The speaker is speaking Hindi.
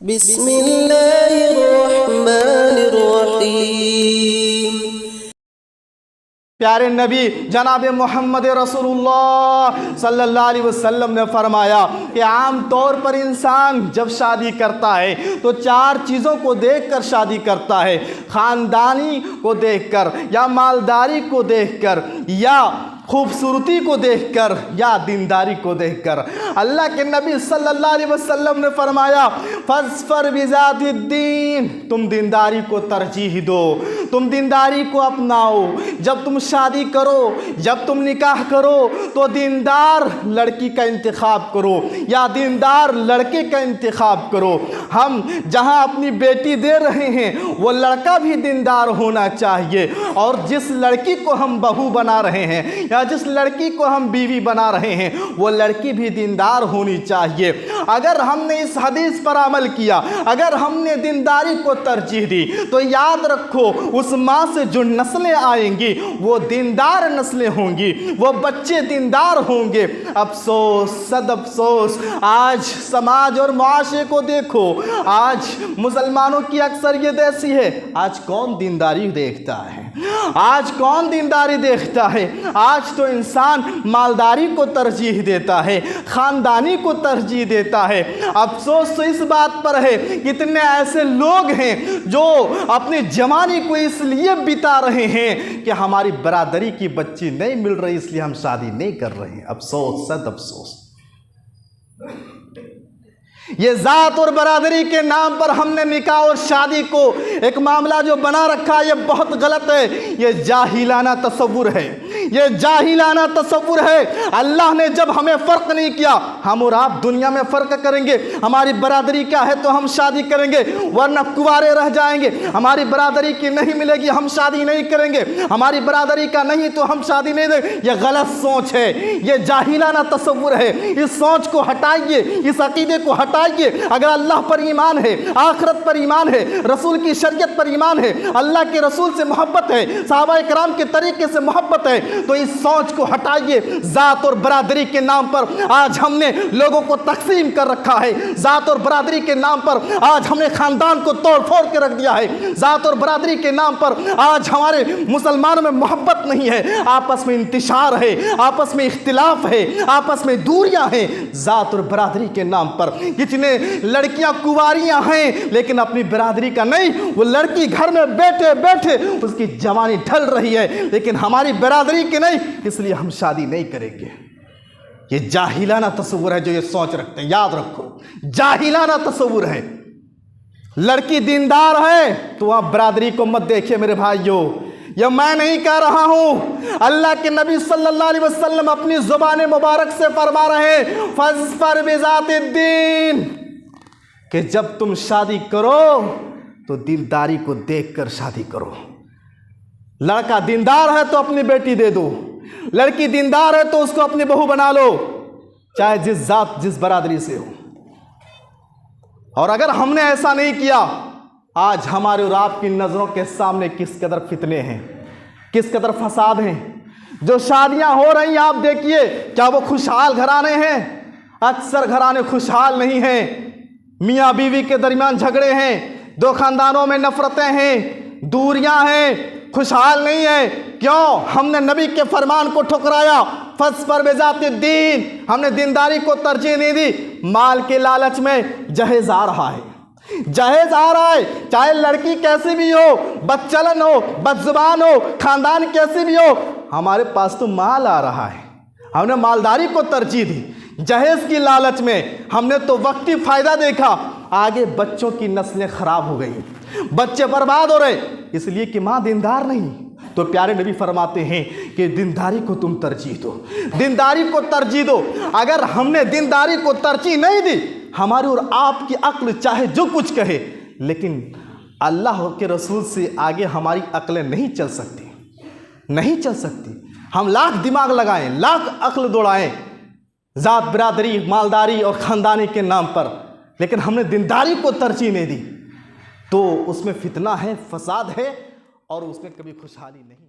बिस्मिल्लाहिर्रहमानिर्रहीम। प्यारे नबी जनाब मोहम्मद रसूलुल्लाह सल्लल्लाहु अलैहि वसल्लम ने फरमाया कि आम तौर पर इंसान जब शादी करता है तो चार चीज़ों को देखकर शादी करता है, ख़ानदानी को देखकर या मालदारी को देखकर या खूबसूरती को देखकर या दीनदारी को देखकर। अल्लाह के नबी सल्लल्लाहु अलैहि वसल्लम ने फरमाया फज़्फ़र बिज़ातिद्दीन, तुम दीनदारी को तरजीह दो, तुम दीनदारी को अपनाओ। जब तुम शादी करो, जब तुम निकाह करो तो दीनदार लड़की का इंतखाब करो या दीनदार लड़के का इंतखाब करो। हम जहां अपनी बेटी दे रहे हैं वो लड़का भी दीनदार होना चाहिए, और जिस लड़की को हम बहू बना रहे हैं या जिस लड़की को हम बीवी बना रहे हैं वो लड़की भी दीनदार होनी चाहिए। अगर हमने इस हदीस पर अमल किया, अगर हमने दीनदारी को तरजीह दी, तो याद रखो उस माँ से जो नस्लें आएंगी वो दीनदार नस्लें होंगी, वो बच्चे दीनदार होंगे। अफसोस, सद अफसोस, आज समाज और मुआशरे को देखो, आज मुसलमानों की अक्सरियत ऐसी है। आज कौन दीनदारी देखता है? आज कौन दीनदारी देखता है? आज तो इंसान मालदारी को तरजीह देता है, ख़ानदानी को तरजीह देता है। अफसोस तो इस बात पर है कितने ऐसे लोग हैं जो अपनी जवानी को इसलिए बिता रहे हैं कि हमारी बरादरी की बच्ची नहीं मिल रही इसलिए हम शादी नहीं कर रहे हैं। अफसोस, सद अफसोस। ये ज़ात और बरादरी के नाम पर हमने निकाह और शादी को एक मामला जो बना रखा है, ये बहुत गलत है। ये जाहिलाना तसव्वुर है, ये जाहिलाना तसव्वुर है। अल्लाह ने जब हमें फ़र्क नहीं किया, हम और आप दुनिया में फ़र्क करेंगे, हमारी बरादरी क्या है तो हम शादी करेंगे, वरना कुंवारे रह जाएंगे। हमारी बरादरी की नहीं मिलेगी, हम शादी नहीं करेंगे, हमारी बरादरी का नहीं तो हम शादी नहीं देंगे। ये गलत सोच है, ये जाहिलाना तसव्वुर है। इस सोच को हटाइए, इस अकीदे को हटाइए। अगर अल्लाह पर ईमान है, आखिरत पर ईमान है, रसूल की शरीयत पर ईमान है, अल्लाह के रसूल से मोहब्बत है, सहाबा इकराम के तरीके से मोहब्बत है, तो इस सोच को हटाइए। जात और बरादरी के नाम पर आज हमने लोगों को तकसीम कर रखा है, जात और बरादरी के नाम पर आज हमने खानदान को तोड़ फोड़ के रख दिया है, जात और बरादरी के नाम पर आज हमारे मुसलमानों में मोहब्बत नहीं है, आपस में इंतिशार है, आपस में इख्तिलाफ है, आपस में दूरियां हैं। जात और बरादरी के नाम पर कितने लड़कियां कुंवारियां हैं लेकिन अपनी बरादरी का नहीं, वो लड़की घर में बैठे बैठे उसकी जवानी ढल रही है लेकिन हमारी बरादरी की नहीं, इसलिए हम शादी नहीं करेंगे। ये जाहिलाना तस्वुर है जो ये सोच रखते हैं। याद रखो, जाहिलाना तस्वुर है। लड़की दीनदार है तो आप बरादरी को मत देखिए मेरे भाइयों, यह मैं नहीं कह रहा हूं, अल्लाह के नबी सल्लल्लाहु अलैहि वसल्लम अपनी जुबान मुबारक से फरमा रहे हैं फज़्फ़र बिज़ातिद्दीन, कि जब तुम शादी करो तो दीनदारी को देखकर शादी करो। लड़का दीनदार है तो अपनी बेटी दे दो, लड़की दीनदार है तो उसको अपनी बहू बना लो, चाहे जिस जात जिस बरादरी से हो। और अगर हमने ऐसा नहीं किया, आज हमारे और आपकी नज़रों के सामने किस कदर फितने हैं, किस कदर फसाद हैं। जो शादियां हो रही हैं आप देखिए, क्या वो खुशहाल घराने हैं? अक्सर घराने खुशहाल नहीं हैं, मियाँ बीवी के दरमियान झगड़े हैं, दो खानदानों में नफरतें हैं, दूरियां हैं, खुशहाल नहीं है। क्यों? हमने नबी के फरमान को ठुकराया, फज़्फ़र बिज़ातिद्दीन, हमने दीनदारी को तरजीह नहीं दी। माल के लालच में जहेज आ रहा है, जहेज आ रहा है, चाहे लड़की कैसी भी हो, बदचलन हो, बदजुबान हो, खानदान कैसी भी हो, हमारे पास तो माल आ रहा है। हमने मालदारी को तरजीह दी, जहेज की लालच में हमने तो वक्ती फायदा देखा, आगे बच्चों की नस्लें खराब हो गई, बच्चे बर्बाद हो रहे, इसलिए कि माँ दीनदार नहीं। तो प्यारे नबी फरमाते हैं कि दीनदारी को तुम तरजीह दो, दीनदारी को तरजीह दो। अगर हमने दीनदारी को तरजीह नहीं दी, हमारी और आपकी अक्ल चाहे जो कुछ कहे, लेकिन अल्लाह के रसूल से आगे हमारी अक्लें नहीं चल सकती, नहीं चल सकती। हम लाख दिमाग लगाएं, लाख अक्ल दौड़ाएं ज़ात बरादरी मालदारी और ख़ानदानी के नाम पर, लेकिन हमने दीनदारी को तरजीह नहीं दी, तो उसमें फितना है, फसाद है और उसमें कभी खुशहाली नहीं।